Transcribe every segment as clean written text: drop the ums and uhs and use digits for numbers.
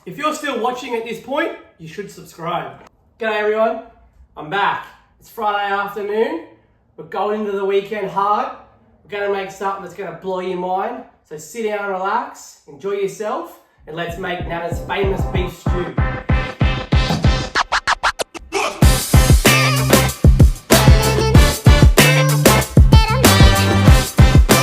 If you're still watching at this point, you should subscribe. G'day everyone, I'm back. It's Friday afternoon. We're going into the weekend hard. We're gonna make something that's gonna blow your mind. So sit down, relax, enjoy yourself, and let's make Nana's famous beef stew.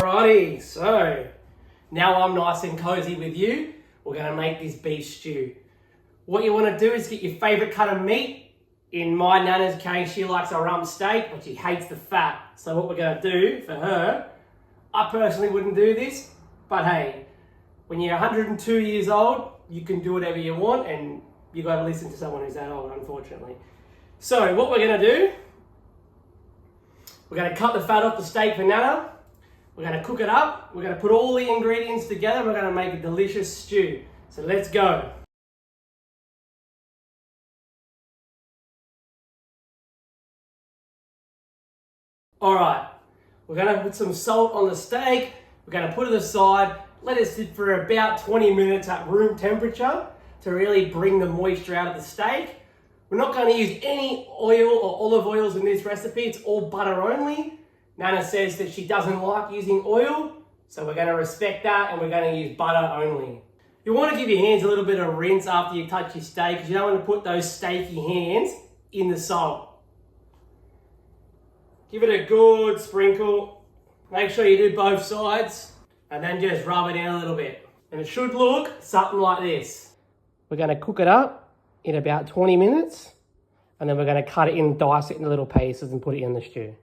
Alrighty, so now I'm nice and cozy with you. We're gonna make this beef stew. What you wanna do is get your favorite cut of meat. In my Nana's case, she likes a rump steak, but she hates the fat. So what we're gonna do for her, I personally wouldn't do this, but hey, when you're 102 years old, you can do whatever you want, and you gotta listen to someone who's that old, unfortunately. So what we're gonna do, we're gonna cut the fat off the steak for Nana. We're gonna cook it up. We're gonna put all the ingredients together. We're gonna make a delicious stew. So let's go. All right, we're gonna put some salt on the steak. We're gonna put it aside, let it sit for about 20 minutes at room temperature to really bring the moisture out of the steak. We're not gonna use any oil or olive oils in this recipe. It's all butter only. Nana says that she doesn't like using oil, so we're gonna respect that and we're gonna use butter only. You wanna give your hands a little bit of rinse after you touch your steak because you don't wanna put those steaky hands in the salt. Give it a good sprinkle. Make sure you do both sides and then just rub it in a little bit. And it should look something like this. We're gonna cook it up in about 20 minutes and then we're gonna cut it in, dice it into little pieces and put it in the stew.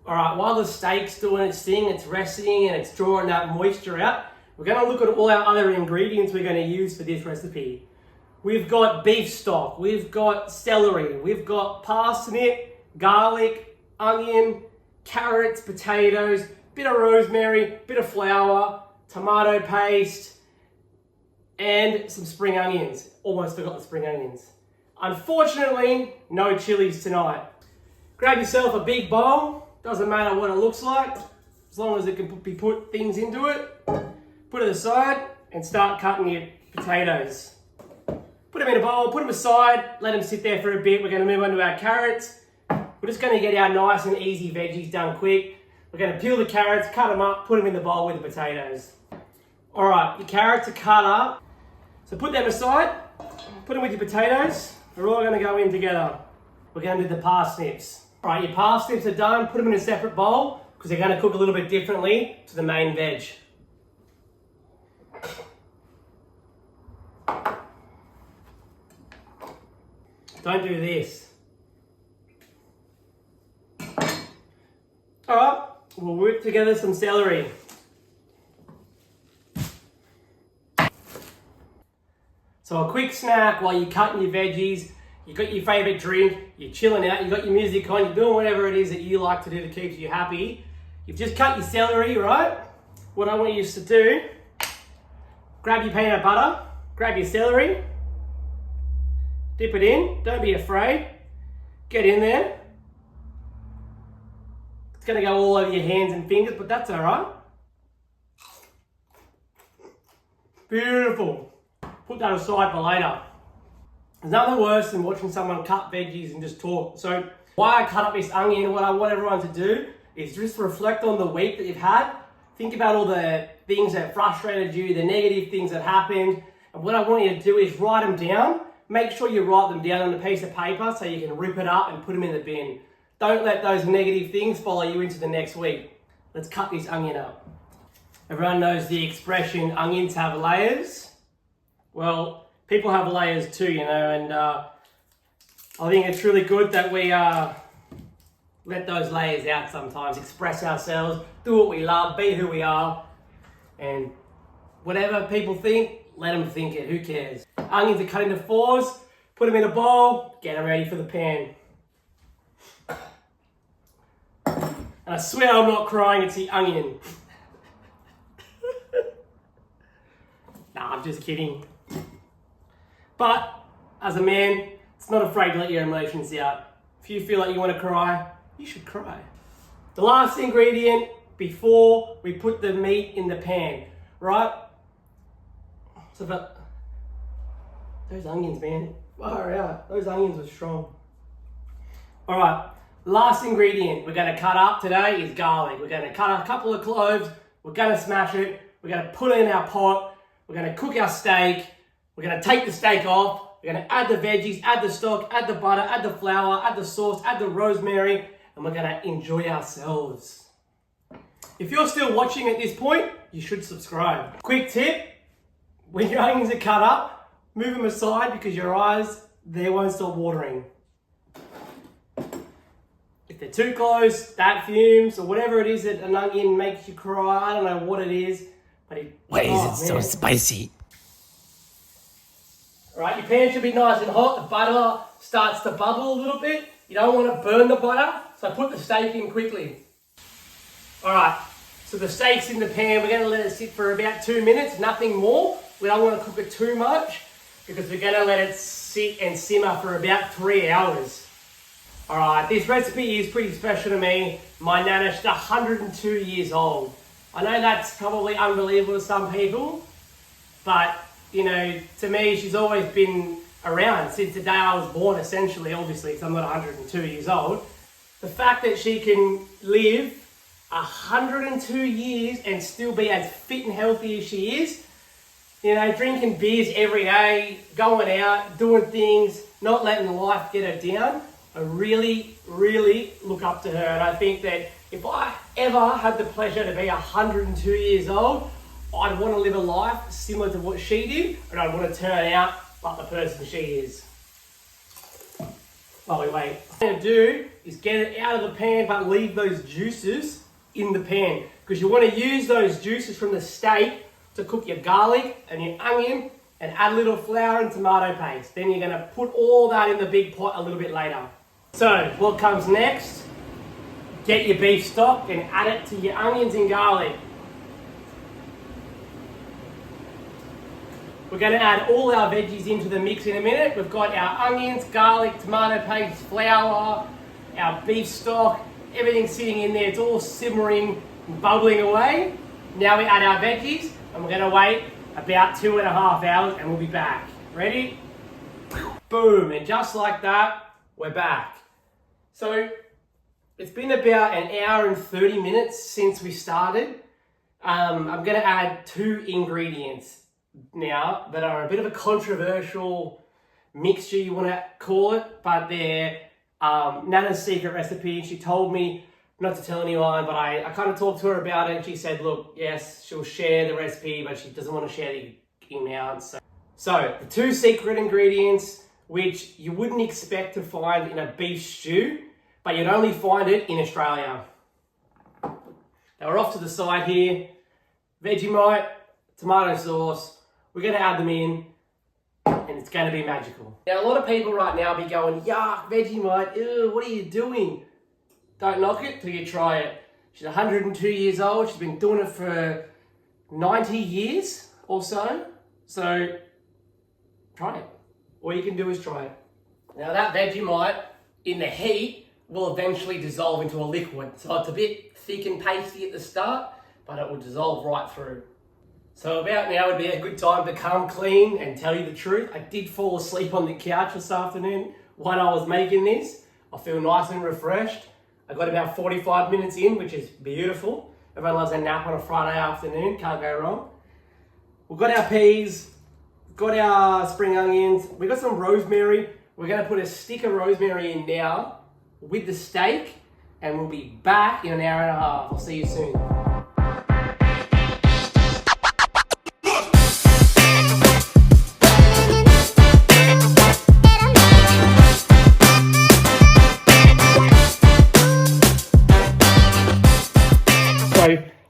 All right, while the steak's doing its thing, it's resting and it's drawing that moisture out, we're gonna look at all our other ingredients we're gonna use for this recipe. We've got beef stock, we've got celery, we've got parsnip, garlic, onion, carrots, potatoes, bit of rosemary, bit of flour, tomato paste, and some spring onions. Almost forgot the spring onions. Unfortunately, no chilies tonight. Grab yourself a big bowl. Doesn't matter what it looks like, as long as it can put things into it. Put it aside and start cutting your potatoes. Put them in a bowl, put them aside, let them sit there for a bit. We're going to move on to our carrots. We're just going to get our nice and easy veggies done quick. We're going to peel the carrots, cut them up, put them in the bowl with the potatoes. All right, your carrots are cut up. So put them aside, put them with your potatoes. They're all going to go in together. We're going to do the parsnips. All right, your parsnips are done. Put them in a separate bowl because they're going to cook a little bit differently to the main veg. Don't do this. All right, we'll whip together some celery. So a quick snack while you're cutting your veggies. You got your favourite drink, you're chilling out, you got your music on, you're doing whatever it is that you like to do to keep you happy. You've just cut your celery, right? What I want you to do, grab your peanut butter, grab your celery, dip it in, don't be afraid, get in there. It's gonna go all over your hands and fingers, but that's all right. Beautiful. Put that aside for later. There's nothing worse than watching someone cut veggies and just talk. So why I cut up this onion, what I want everyone to do is just reflect on the week that you've had. Think about all the things that frustrated you, the negative things that happened. And what I want you to do is write them down. Make sure you write them down on a piece of paper so you can rip it up and put them in the bin. Don't let those negative things follow you into the next week. Let's cut this onion up. Everyone knows the expression, onions have layers. Well, people have layers too, you know, and I think it's really good that we let those layers out sometimes, express ourselves, do what we love, be who we are, and whatever people think, let them think it, who cares? Onions are cut into fours, put them in a bowl, get them ready for the pan. And I swear I'm not crying, it's the onion. Nah, I'm just kidding. But as a man, it's not afraid to let your emotions out. If you feel like you want to cry, you should cry. The last ingredient before we put the meat in the pan, right? So Those onions, man. Far out. Those onions were strong. All right, last ingredient we're going to cut up today is garlic. We're going to cut a couple of cloves. We're going to smash it. We're going to put it in our pot. We're going to cook our steak. We're going to take the steak off. We're going to add the veggies, add the stock, add the butter, add the flour, add the sauce, add the rosemary, and we're going to enjoy ourselves. If you're still watching at this point, you should subscribe. Quick tip, when your onions are cut up, move them aside because your eyes, they won't stop watering. If they're too close, that fumes, or whatever it is that an onion makes you cry, I don't know what it is, but Why is it so spicy? All right, your pan should be nice and hot. The butter starts to bubble a little bit. You don't want to burn the butter, so put the steak in quickly. All right, so the steak's in the pan. We're going to let it sit for about 2 minutes, nothing more. We don't want to cook it too much because we're going to let it sit and simmer for about 3 hours. All right, this recipe is pretty special to me. My nana's 102 years old. I know that's probably unbelievable to some people, but you know, to me, she's always been around since the day I was born, essentially, obviously, because I'm not 102 years old. The fact that she can live 102 years and still be as fit and healthy as she is, you know, drinking beers every day, going out, doing things, not letting life get her down, I really, really look up to her. And I think that if I ever had the pleasure to be 102 years old, I'd want to live a life similar to what she did, and I'd want to turn out like the person she is. While we wait, what I'm going to do is get it out of the pan, but leave those juices in the pan, because you want to use those juices from the steak to cook your garlic and your onion and add a little flour and tomato paste. Then you're going to put all that in the big pot a little bit later. So what comes next? Get your beef stock and add it to your onions and garlic. We're going to add all our veggies into the mix in a minute. We've got our onions, garlic, tomato paste, flour, our beef stock, everything sitting in there. It's all simmering and bubbling away. Now we add our veggies and we're going to wait about 2.5 hours and we'll be back. Ready? Boom, and just like that, we're back. So it's been about 1 hour and 30 minutes since we started. I'm going to add 2 ingredients now that are a bit of a controversial mixture, you want to call it, but they're Nana's secret recipe. She told me not to tell anyone, but I kind of talked to her about it, and she said, look, yes, she'll share the recipe, but she doesn't want to share the amounts. So the 2 secret ingredients, which you wouldn't expect to find in a beef stew, but you'd only find it in Australia. Now we're off to the side here. Vegemite, tomato sauce. We're going to add them in, and it's going to be magical. Now, a lot of people right now be going, yuck, Vegemite, ew, what are you doing? Don't knock it till you try it. She's 102 years old. She's been doing it for 90 years or so. So, try it. All you can do is try it. Now, that Vegemite, in the heat, will eventually dissolve into a liquid. So, it's a bit thick and pasty at the start, but it will dissolve right through. So about now would be a good time to come clean and tell you the truth. I did fall asleep on the couch this afternoon while I was making this. I feel nice and refreshed. I got about 45 minutes in, which is beautiful. Everyone loves a nap on a Friday afternoon, can't go wrong. We've got our peas, got our spring onions, we've got some rosemary. We're going to put a stick of rosemary in now with the steak, and we'll be back in 1.5 hours. I'll see you soon.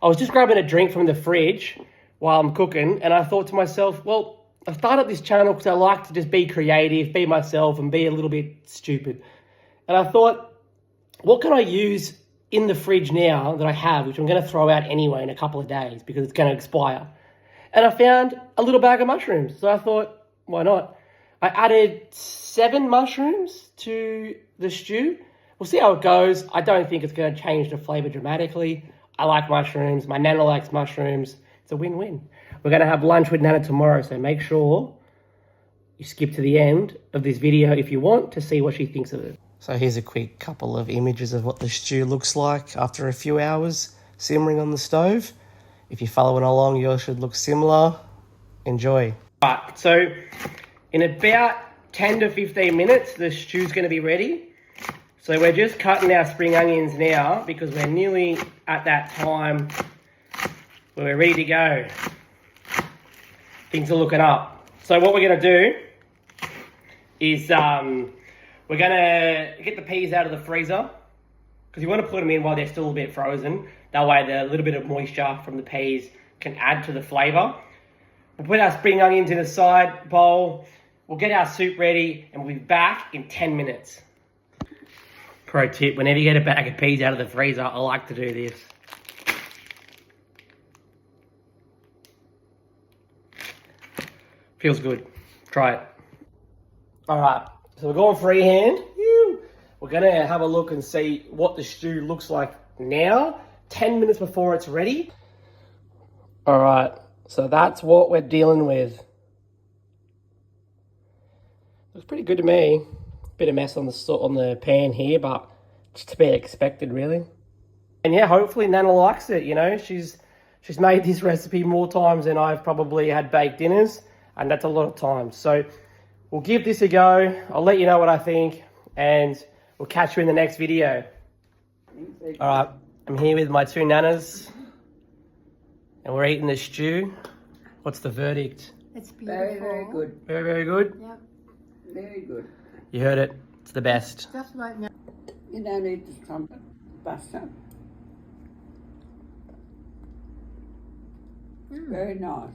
I was just grabbing a drink from the fridge while I'm cooking, and I thought to myself, well, I started this channel because I like to just be creative, be myself, and be a little bit stupid. And I thought, what can I use in the fridge now that I have, which I'm going to throw out anyway in a couple of days because it's going to expire? And I found a little bag of mushrooms. So I thought, why not? I added 7 mushrooms to the stew. We'll see how it goes. I don't think it's going to change the flavor dramatically. I like mushrooms. My Nana likes mushrooms. It's a win-win. We're going to have lunch with Nana tomorrow, so make sure you skip to the end of this video if you want to see what she thinks of it. So here's a quick couple of images of what the stew looks like after a few hours simmering on the stove. If you're following along, yours should look similar. Enjoy. Right, so in about 10 to 15 minutes, the stew's going to be ready. So we're just cutting our spring onions now because we're nearly at that time where we're ready to go. Things are looking up. So what we're going to do is we're going to get the peas out of the freezer because you want to put them in while they're still a bit frozen. That way the little bit of moisture from the peas can add to the flavour. We'll put our spring onions in a side bowl. We'll get our soup ready and we'll be back in 10 minutes. Pro tip, whenever you get a bag of peas out of the freezer, I like to do this. Feels good. Try it. All right, so we're going freehand. We're gonna have a look and see what the stew looks like now, 10 minutes before it's ready. All right, so that's what we're dealing with. Looks pretty good to me. Bit of mess on the pan here, but it's to be expected, really. And yeah, hopefully Nana likes it. You know, she's made this recipe more times than I've probably had baked dinners, and that's a lot of times. So we'll give this a go. I'll let you know what I think, and we'll catch you in the next video. All right, I'm here with my two nanas, and we're eating the stew. What's the verdict? It's beautiful. Very, very good. Very, very good? Yep. Very good. You heard it. It's the best. Just like now. You don't need the trumpet buster. Very nice.